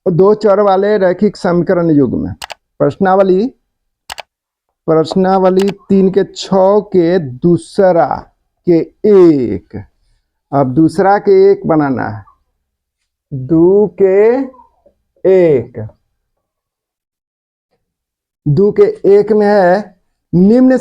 दो चर वाले रैखिक समीकरण युग्म। प्रश्नावली प्रश्नावली 3 के 6 के दूसरा के एक। अब दूसरा के एक बनाना है। 2 के एक, 2 के एक में है निम्न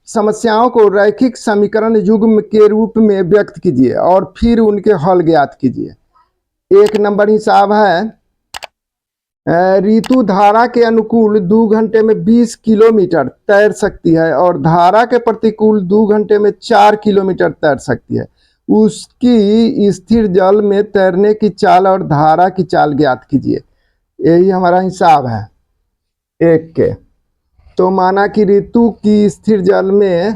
समस्याओं को रैखिक समीकरण युग्म के रूप में व्यक्त कीजिए और फिर उनके हल ज्ञात कीजिए। 1 नंबर हिसाब है ऋतु धारा के अनुकूल 2 घंटे में 20 किलोमीटर तैर सकती है और धारा के प्रतिकूल 2 घंटे में 4 किलोमीटर तैर सकती है। उसकी स्थिर जल में तैरने की चाल और धारा की चाल ज्ञात कीजिए। यही हमारा हिसाब है 1 के। तो माना कि ऋतु की स्थिर जल में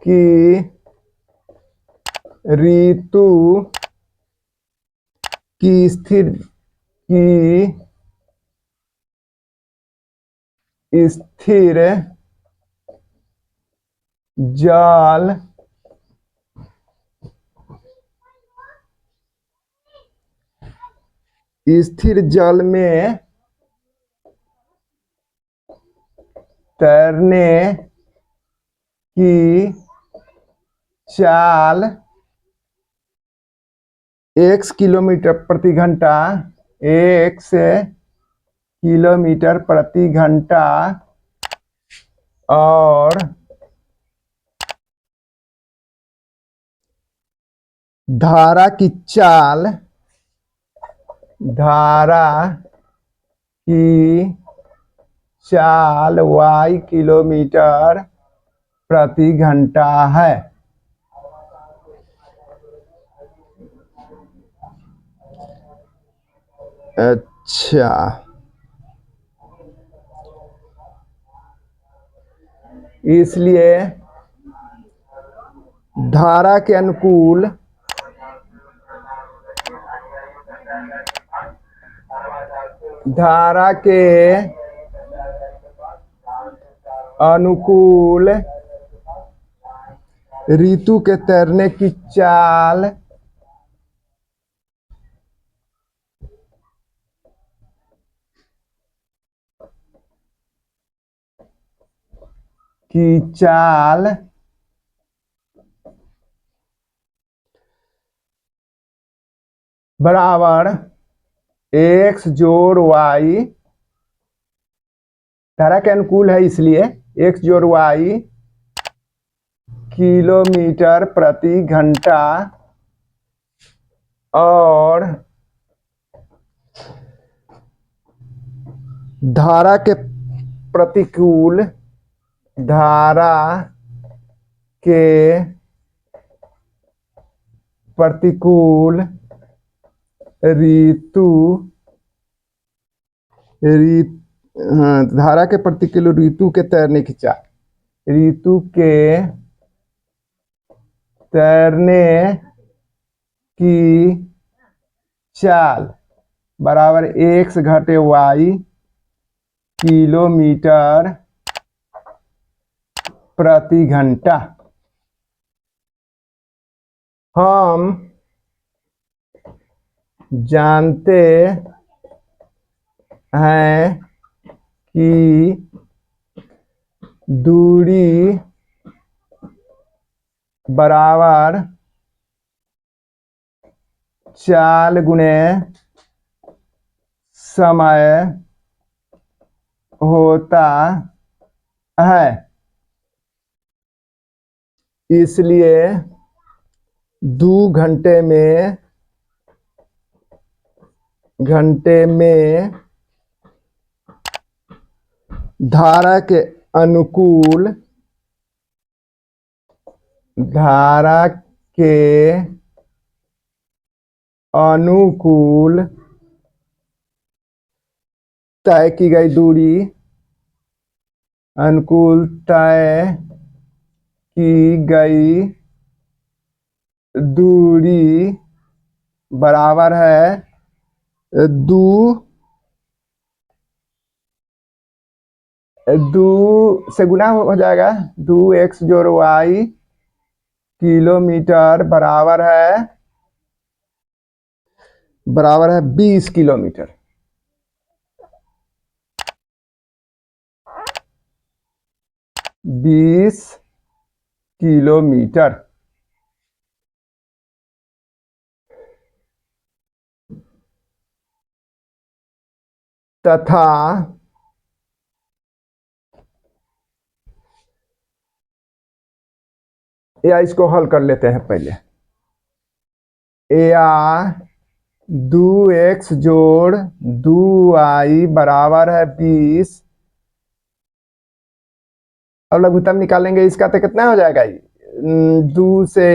कि ऋतु की स्थिर जल स्थिर जल में तैरने की चाल x किलोमीटर प्रति घंटा, 1 किलोमीटर प्रति घंटा और धारा की चाल y किलोमीटर प्रति घंटा है। अच्छा, इसलिए धारा के अनुकूल ऋतु के तैरने की चाल बराबर x जोड़ y, धारा के अनुकूल है इसलिए x जोड़ y किलोमीटर प्रति घंटा और धारा के प्रतिकूल धारा के प्रतिकूल ऋतु के तैरने की चाल, ऋतु के तैरने की चाल बराबर x घटे y किलोमीटर प्रति घंटा। हम जानते हैं कि दूरी बराबर चाल गुणे समय होता है, इसलिए 2 घंटे में धारा के अनुकूल तय की गई दूरी, अनुकूल तय की गई दूरी बराबर है 2 दो से गुना हो जाएगा, 2x जोड़ y किलोमीटर बराबर है 20 किलोमीटर। बीस किलोमीटर तथा या इसको हल कर लेते हैं पहले। या 2x जोड़ 2y बराबर है 20। अब लघुत्तम निकालेंगे इसका तो कितना हो जाएगा ये, 2 से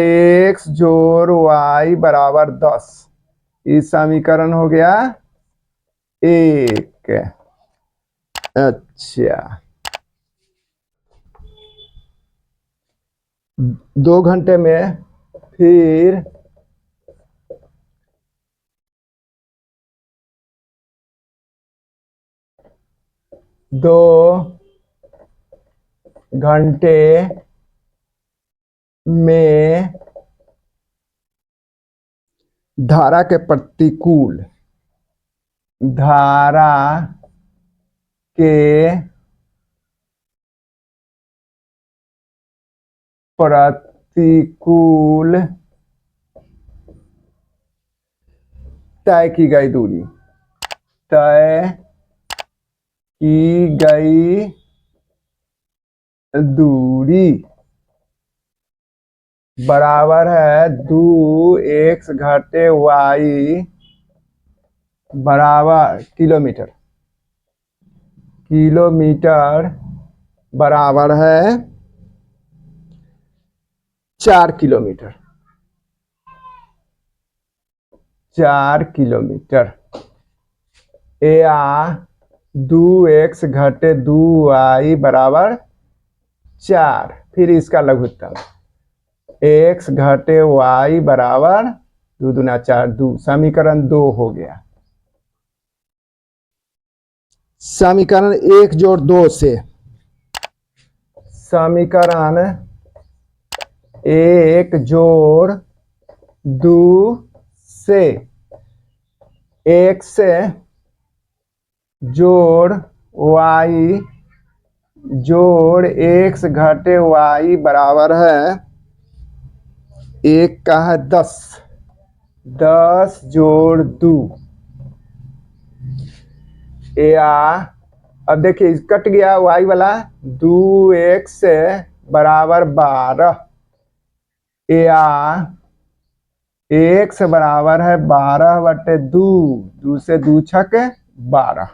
x जोड़ y बराबर 10। इस समीकरण हो गया 1। अच्छा, 2 घंटे में फिर दो घंटे में धारा के प्रतिकूल तय की गई दूरी बराबर है 2x घटे y बराबर किलोमीटर बराबर है 4 किलोमीटर। 4 किलोमीटर या 2x घटे 2y बराबर 4। फिर इसका लघुत्तम x घटे y बराबर 2 दूना 4, 2। समीकरण 2 हो गया। समीकरण 1 जोड़ 2 से, समीकरण 1 जोड़ 2 से x जोड़ y जोड़ x घटे y बराबर है 1 का है 10। 10 जोड़ 2 या अब देखिए कट गया y वाला, 2x बराबर 12 या x बराबर है 12 बटे 2। 2 से 2 छक 12,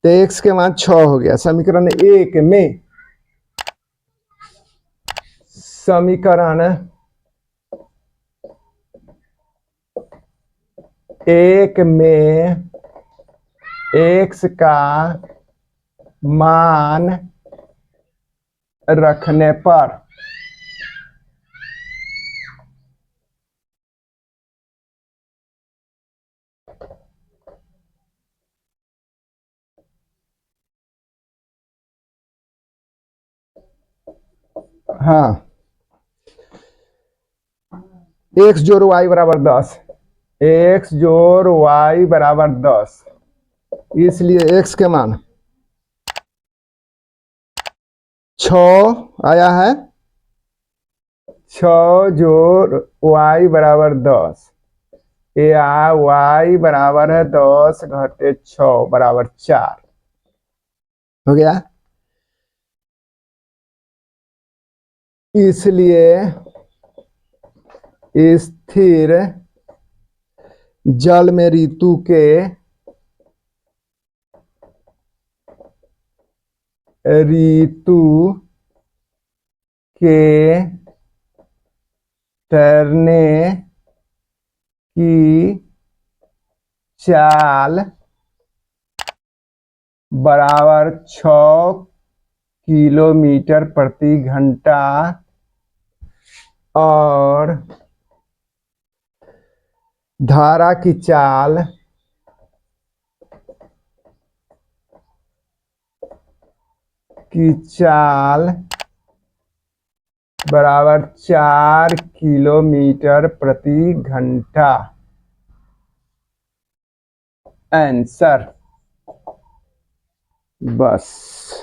तो x के मान 6 हो गया। समीकरण 1 में, समीकरण 1 में x का मान रखने पर हाँ x जोड़ y बराबर 10, x जोड़ y बराबर 10, इसलिए x के मान 6 आया है। 6 जोड़ y बराबर 10 या y बराबर है 10 घटे 6 बराबर 4 हो गया। इसलिए स्थिर जल में ऋतु के तैरने की चाल बराबर 6 किलोमीटर प्रति घंटा और धारा की चाल की चाल बराबर 4 किलोमीटर प्रति घंटा। आंसर बस।